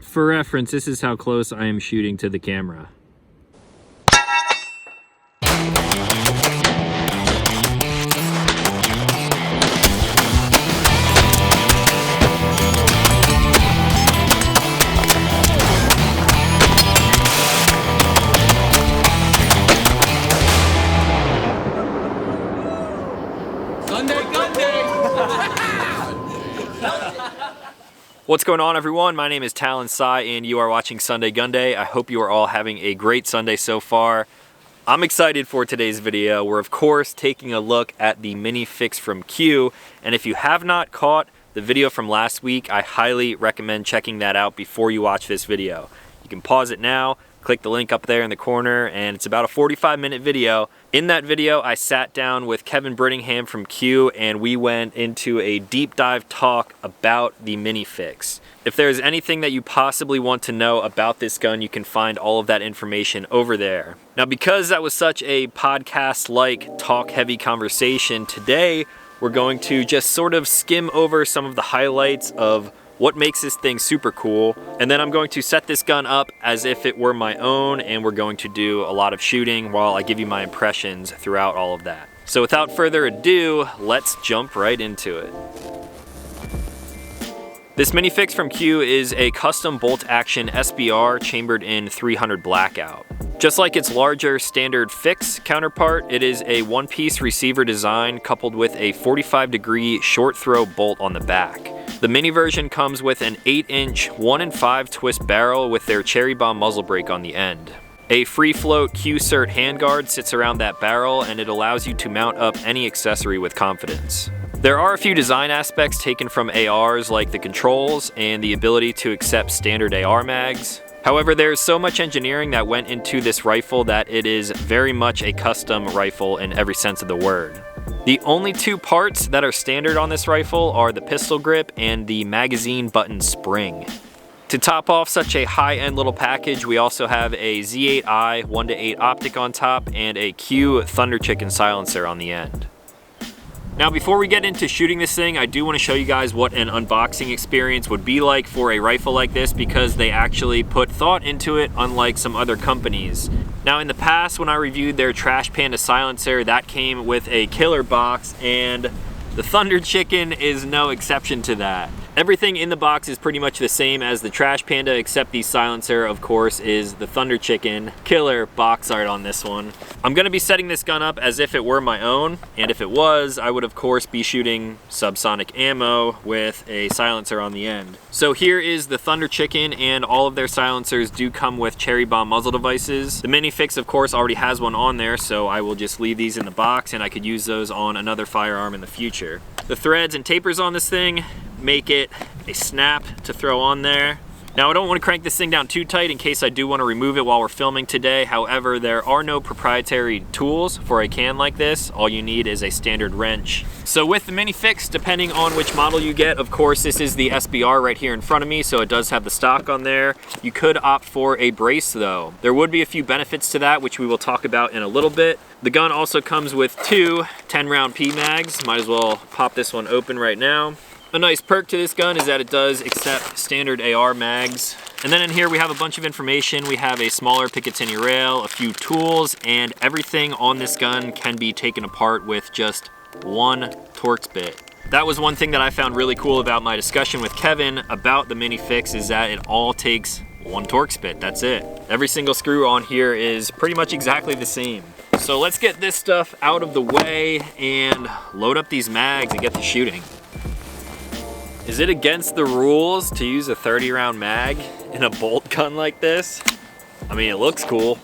For reference, this is how close I am shooting to the camera. What's going on, everyone? My name is Talon Sai and you are watching Sunday GUNDAY. I hope you are all having a great Sunday so far. I'm excited for today's video. We're of course taking a look at the mini fix from Q, and if you have not caught the video from last week, I highly recommend checking that out before you watch this video. You can pause it now, click the link up there in the corner, and it's about a 45-minute video. In that video, I sat down with Kevin Brittingham from Q and we went into a deep dive talk about the mini fix. If there's anything that you possibly want to know about this gun, you can find all of that information over there. Now, because that was such a podcast-like talk-heavy conversation, today we're going to just sort of skim over some of the highlights of what makes this thing super cool, and then I'm going to set this gun up as if it were my own, and we're going to do a lot of shooting while I give you my impressions throughout all of that. So without further ado, let's jump right into it. This mini fix from Q is a custom bolt action SBR chambered in 300 blackout. Just like its larger standard fix counterpart, it is a one-piece receiver design coupled with a 45-degree short throw bolt on the back. The mini version comes with an 8-inch 1-in-5 twist barrel with their cherry bomb muzzle brake on the end. A free float Q-Cert handguard sits around that barrel, and it allows you to mount up any accessory with confidence. There are a few design aspects taken from ARs, like the controls and the ability to accept standard AR mags. However, there's so much engineering that went into this rifle that it is very much a custom rifle in every sense of the word. The only two parts that are standard on this rifle are the pistol grip and the magazine button spring. To top off such a high-end little package, we also have a Z8i 1:8 optic on top and a Q Thunder Chicken silencer on the end. Now, before we get into shooting this thing, I do want to show you guys what an unboxing experience would be like for a rifle like this, because they actually put thought into it, unlike some other companies. Now, in the past, when I reviewed their Trash Panda silencer, that came with a killer box, and the Thunder Chicken is no exception to that. Everything in the box is pretty much the same as the Trash Panda, except the silencer, of course, is the Thunder Chicken. Killer box art on this one. I'm going to be setting this gun up as if it were my own, and if it was, I would of course be shooting subsonic ammo with a silencer on the end. So here is the Thunder Chicken, and all of their silencers do come with cherry bomb muzzle devices. The mini fix, of course, already has one on there, so I will just leave these in the box, and I could use those on another firearm in the future. The threads and tapers on this thing make it a snap to throw on there. Now, I don't want to crank this thing down too tight in case I do want to remove it while we're filming today. However, there are no proprietary tools for a can like this. All you need is a standard wrench. So with the mini fix, depending on which model you get, of course, this is the SBR right here in front of me, so it does have the stock on there. You could opt for a brace though. There would be a few benefits to that, which we will talk about in a little bit. The gun also comes with two 10-round P mags. Might as well pop this one open right now. A nice perk to this gun is that it does accept standard AR mags. And then in here we have a bunch of information. We have a smaller Picatinny rail, a few tools, and everything on this gun can be taken apart with just one Torx bit. That was one thing that I found really cool about my discussion with Kevin about the mini fix, is that it all takes one Torx bit. That's it. Every single screw on here is pretty much exactly the same. So let's get this stuff out of the way and load up these mags and get to shooting. Is it against the rules to use a 30-round mag in a bolt gun like this? I mean, it looks cool.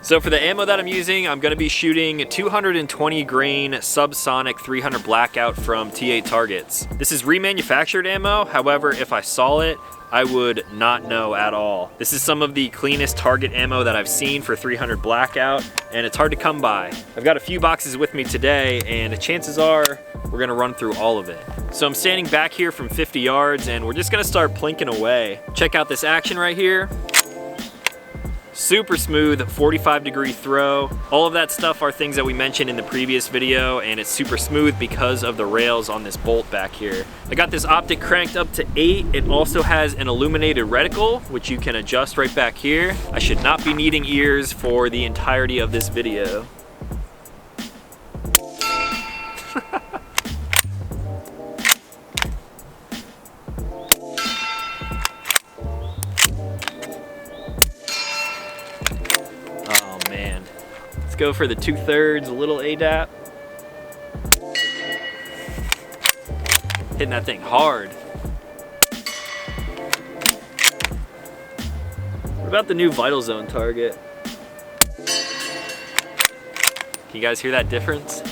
So for the ammo that I'm using, I'm going to be shooting 220 grain subsonic 300 blackout from T8 targets. This is remanufactured ammo. However, if I saw it, I would not know at all. This is some of the cleanest target ammo that I've seen for 300 blackout, and it's hard to come by. I've got a few boxes with me today, and chances are we're gonna run through all of it. So I'm standing back here from 50 yards, and we're just gonna start plinking away. Check out this action right here. Super smooth, 45-degree throw. All of that stuff are things that we mentioned in the previous video, and it's super smooth because of the rails on this bolt back here. I got this optic cranked up to 8. It also has an illuminated reticle, which you can adjust right back here. I should not be needing ears for the entirety of this video. Go for the 2/3 little ADAP. Hitting that thing hard. What about the new Vital Zone target? Can you guys hear that difference?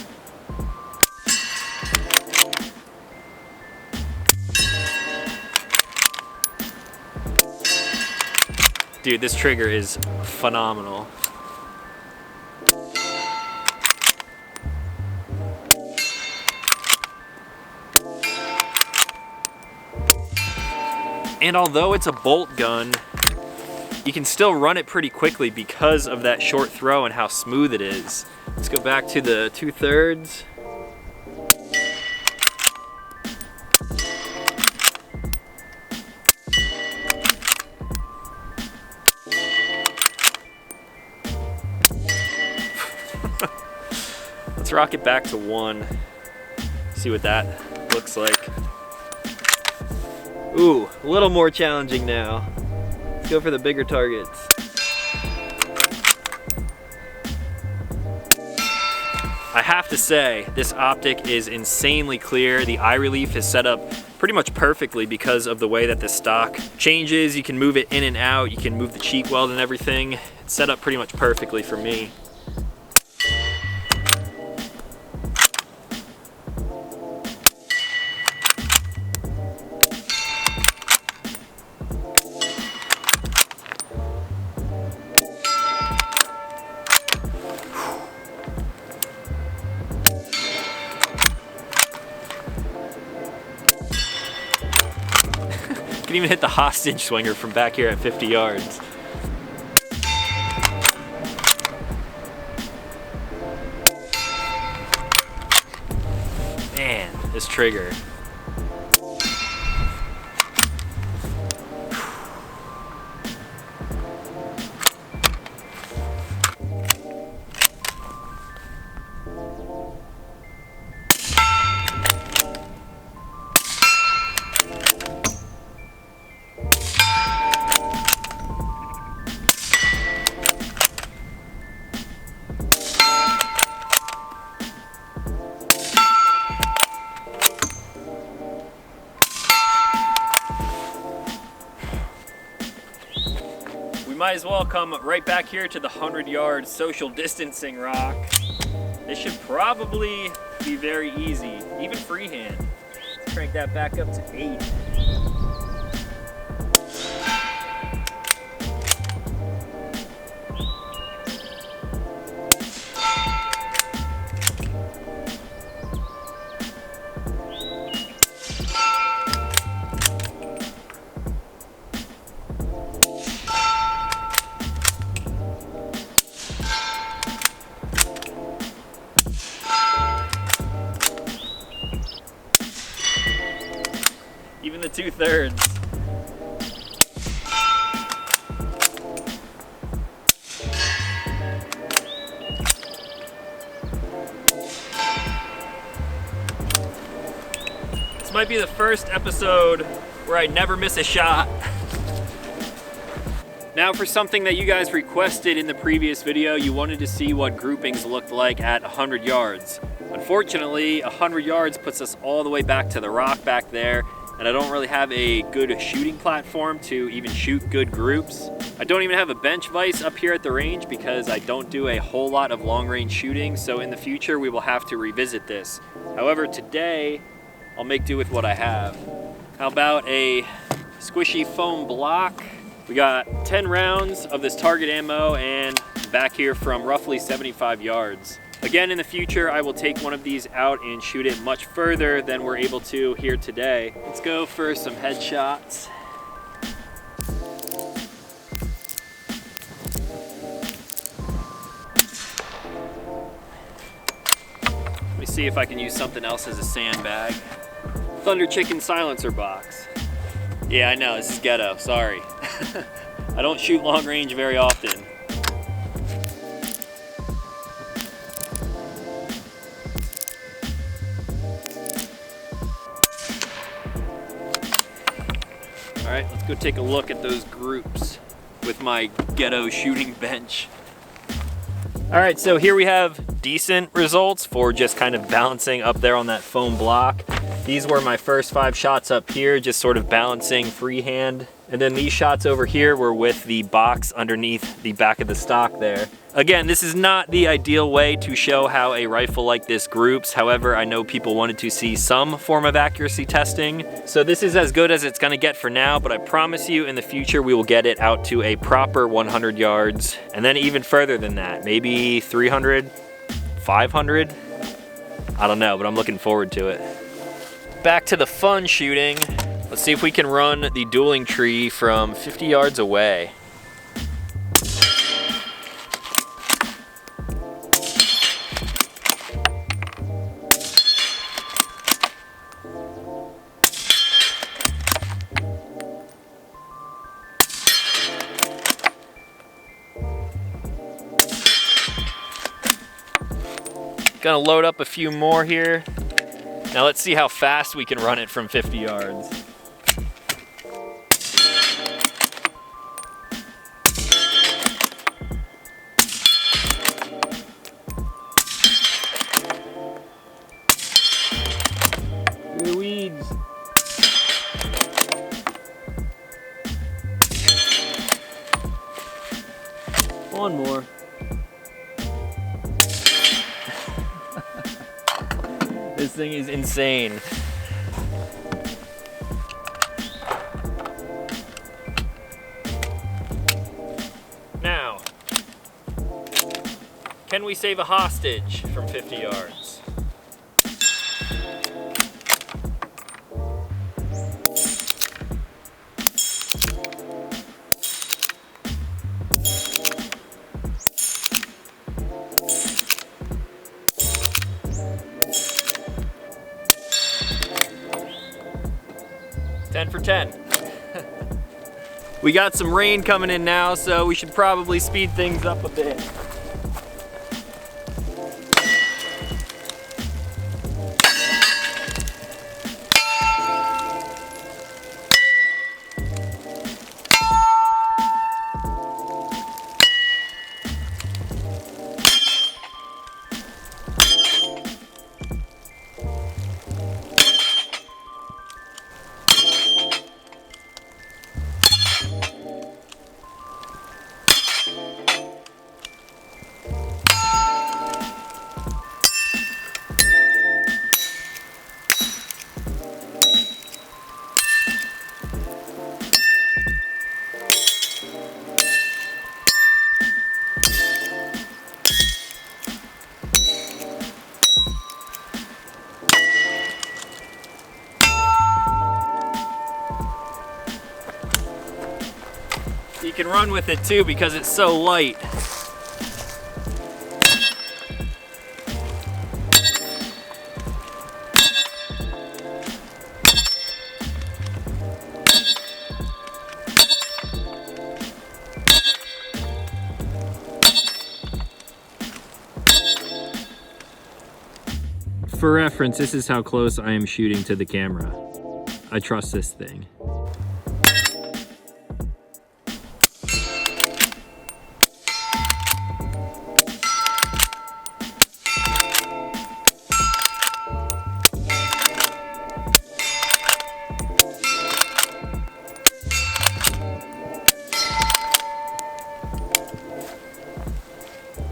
Dude, this trigger is phenomenal. And although it's a bolt gun, you can still run it pretty quickly because of that short throw and how smooth it is. Let's go back to the 2/3. Let's rock it back to 1. See what that looks like. Ooh, a little more challenging now. Let's go for the bigger targets. I have to say, this optic is insanely clear. The eye relief is set up pretty much perfectly because of the way that the stock changes. You can move it in and out. You can move the cheek weld and everything. It's set up pretty much perfectly for me. Can even hit the hostage swinger from back here at 50 yards. Man, this trigger. Might as well come right back here to the 100-yard social distancing rock. This should probably be very easy, even freehand. Let's crank that back up to 8. Even the 2/3. This might be the first episode where I never miss a shot. Now for something that you guys requested in the previous video, you wanted to see what groupings looked like at 100 yards. Unfortunately, 100 yards puts us all the way back to the rock back there, and I don't really have a good shooting platform to even shoot good groups. I don't even have a bench vise up here at the range because I don't do a whole lot of long range shooting, so in the future we will have to revisit this. However, today I'll make do with what I have. How about a squishy foam block? We got 10 rounds of this target ammo and back here from roughly 75 yards. Again, in the future, I will take one of these out and shoot it much further than we're able to here today. Let's go for some headshots. see if I can use something else as a sandbag. Thunder Chicken silencer box. Yeah, I know, this is ghetto, sorry. I don't shoot long range very often. All right, let's go take a look at those groups with my ghetto shooting bench. All right, so here we have decent results for just kind of balancing up there on that foam block. These were my first 5 shots up here, just sort of balancing freehand. And then these shots over here were with the box underneath the back of the stock there. Again, this is not the ideal way to show how a rifle like this groups. However, I know people wanted to see some form of accuracy testing. So this is as good as it's gonna get for now, but I promise you in the future we will get it out to a proper 100 yards. And then even further than that, maybe 300, 500? I don't know, but I'm looking forward to it. Back to the fun shooting. Let's see if we can run the dueling tree from 50 yards away. Gonna load up a few more here. Now let's see how fast we can run it from 50 yards. Through weeds. One more. This thing is insane. Now, can we save a hostage from 50 yards? Ten for 10. We got some rain coming in now, so we should probably speed things up a bit. You can run with it too because it's so light. For reference, this is how close I am shooting to the camera. I trust this thing.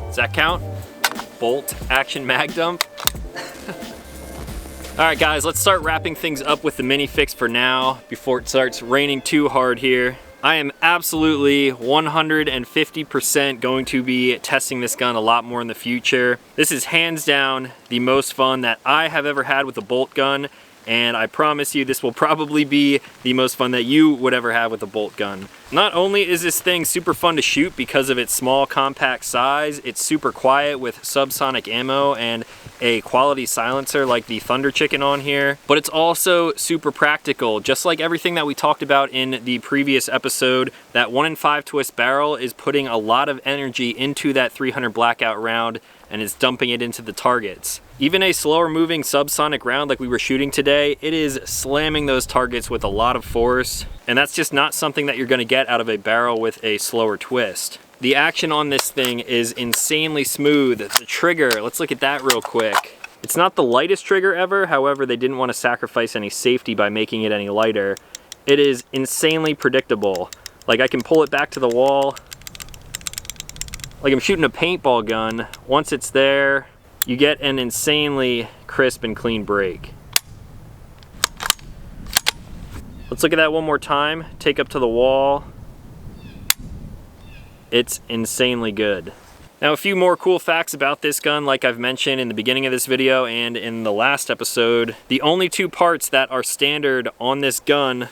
Does that count? Bolt action mag dump. All right guys, let's start wrapping things up with the mini fix for now before it starts raining too hard here. I am absolutely 150% going to be testing this gun a lot more in the future. This is hands down the most fun that I have ever had with a bolt gun, and I promise you this will probably be the most fun that you would ever have with a bolt gun. Not only is this thing super fun to shoot because of its small compact size, it's super quiet with subsonic ammo and a quality silencer like the Thunder Chicken on here, but it's also super practical. Just like everything that we talked about in the previous episode, that 1 in 5 twist barrel is putting a lot of energy into that 300 blackout round and is dumping it into the targets. Even a slower moving subsonic round like we were shooting today, it is slamming those targets with a lot of force, and that's just not something that you're going to get out of a barrel with a slower twist. The action on this thing is insanely smooth. The trigger, let's look at that real quick. It's not the lightest trigger ever, however they didn't want to sacrifice any safety by making it any lighter. It is insanely predictable. Like, I can pull it back to the wall like I'm shooting a paintball gun. Once it's there, you get an insanely crisp and clean break. Let's look at that one more time. Take up to the wall. It's insanely good. Now, a few more cool facts about this gun, like I've mentioned in the beginning of this video and in the last episode. The only two parts that are standard on this gun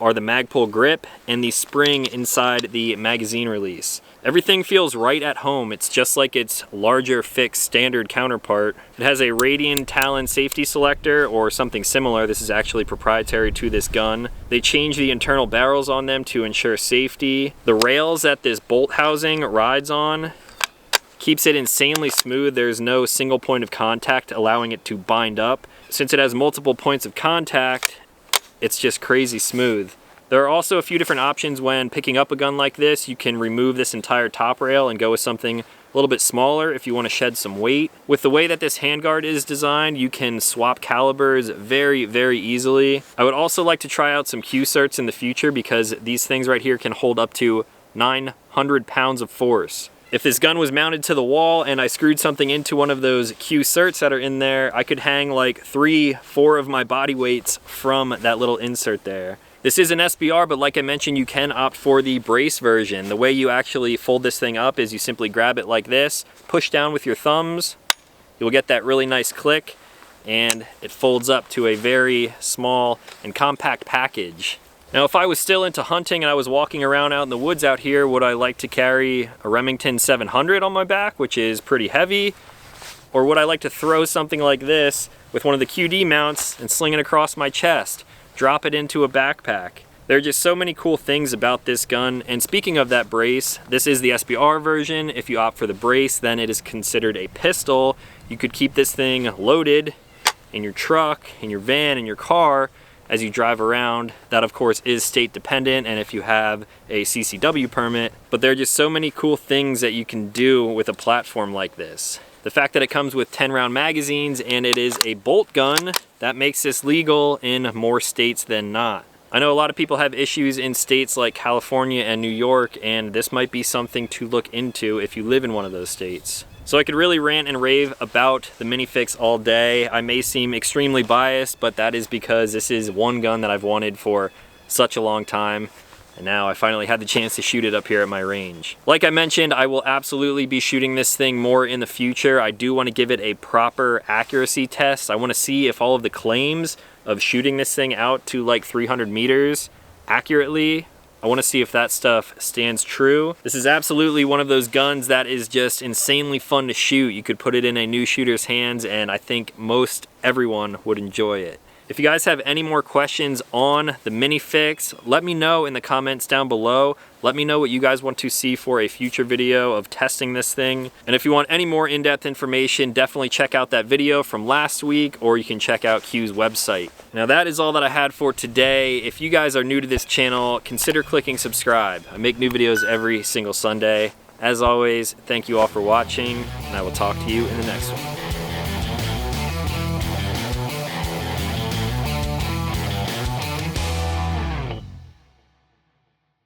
are the Magpul grip and the spring inside the magazine release. Everything feels right at home. It's just like its larger fixed standard counterpart. It has a Radian Talon safety selector or something similar. This is actually proprietary to this gun. They changed the internal barrels on them to ensure safety. The rails that this bolt housing rides on keeps it insanely smooth. There's no single point of contact allowing it to bind up. Since it has multiple points of contact, it's just crazy smooth. There are also a few different options when picking up a gun like this. You can remove this entire top rail and go with something a little bit smaller if you want to shed some weight. With the way that this handguard is designed, you can swap calibers very, very easily. I would also like to try out some Q-certs in the future because these things right here can hold up to 900 pounds of force. If this gun was mounted to the wall and I screwed something into one of those Q-certs that are in there, I could hang like 3-4 of my body weights from that little insert there. This is an SBR, but like I mentioned, you can opt for the brace version. The way you actually fold this thing up is you simply grab it like this, push down with your thumbs, you'll get that really nice click, and it folds up to a very small and compact package. Now, if I was still into hunting and I was walking around out in the woods out here, would I like to carry a Remington 700 on my back, which is pretty heavy? Or would I like to throw something like this with one of the QD mounts and sling it across my chest? Drop it into a backpack. There are just so many cool things about this gun. And speaking of that brace, this is the SBR version. If you opt for the brace, then it is considered a pistol. You could keep this thing loaded in your truck, in your van, in your car as you drive around. That of course is state dependent and if you have a CCW permit, but there are just so many cool things that you can do with a platform like this. The fact that it comes with 10-round magazines and it is a bolt gun, that makes this legal in more states than not. I know a lot of people have issues in states like California and New York, and this might be something to look into if you live in one of those states. So I could really rant and rave about the Minifix all day. I may seem extremely biased, but that is because this is one gun that I've wanted for such a long time. And now I finally had the chance to shoot it up here at my range. Like I mentioned, I will absolutely be shooting this thing more in the future. I do want to give it a proper accuracy test. I want to see if all of the claims of shooting this thing out to like 300 meters accurately, I want to see if that stuff stands true. This is absolutely one of those guns that is just insanely fun to shoot. You could put it in a new shooter's hands and I think most everyone would enjoy it. If you guys have any more questions on the Minifix, let me know in the comments down below. Let me know what you guys want to see for a future video of testing this thing. And if you want any more in-depth information, definitely check out that video from last week, or you can check out Q's website. Now that is all that I had for today. If you guys are new to this channel, consider clicking subscribe. I make new videos every single Sunday. As always, thank you all for watching, and I will talk to you in the next one.